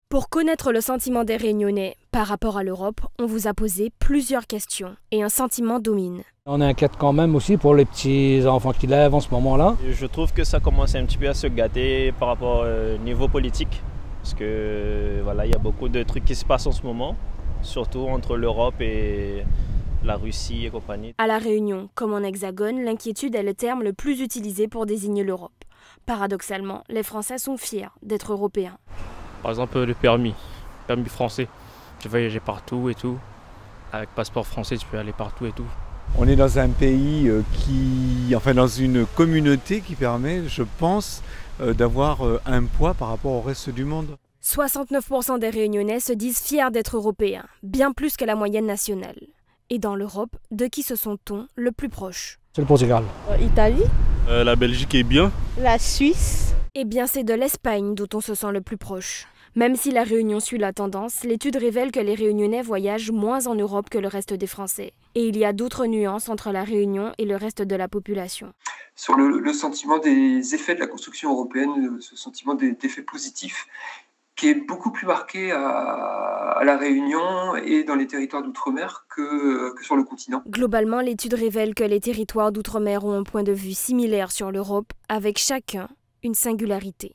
Pour connaître le sentiment des Réunionnais par rapport à l'Europe, on vous a posé plusieurs questions et un sentiment domine. On inquiète quand même aussi pour les petits enfants qui lèvent en ce moment-là. Je trouve que ça commence un petit peu à se gâter par rapport au niveau politique. Parce que voilà, il y a beaucoup de trucs qui se passent en ce moment, surtout entre l'Europe et la Russie et compagnie. À La Réunion, comme en Hexagone, l'inquiétude est le terme le plus utilisé pour désigner l'Europe. Paradoxalement, les Français sont fiers d'être européens. Par exemple, le permis français. Tu voyager partout et tout. Avec passeport français, tu peux aller partout et tout. On est dans un pays dans une communauté qui permet, je pense, d'avoir un poids par rapport au reste du monde. 69% des Réunionnais se disent fiers d'être européens, bien plus que la moyenne nationale. Et dans l'Europe, de qui se sent-on le plus proche? C'est le Portugal. Italie. La Belgique est bien. La Suisse. Eh bien, c'est de l'Espagne dont on se sent le plus proche. Même si la Réunion suit la tendance, l'étude révèle que les Réunionnais voyagent moins en Europe que le reste des Français. Et il y a d'autres nuances entre la Réunion et le reste de la population. Sur le sentiment des effets de la construction européenne, ce sentiment d'effets positifs, qui est beaucoup plus marqué à La Réunion et dans les territoires d'outre-mer que sur le continent. Globalement, l'étude révèle que les territoires d'outre-mer ont un point de vue similaire sur l'Europe, avec chacun une singularité.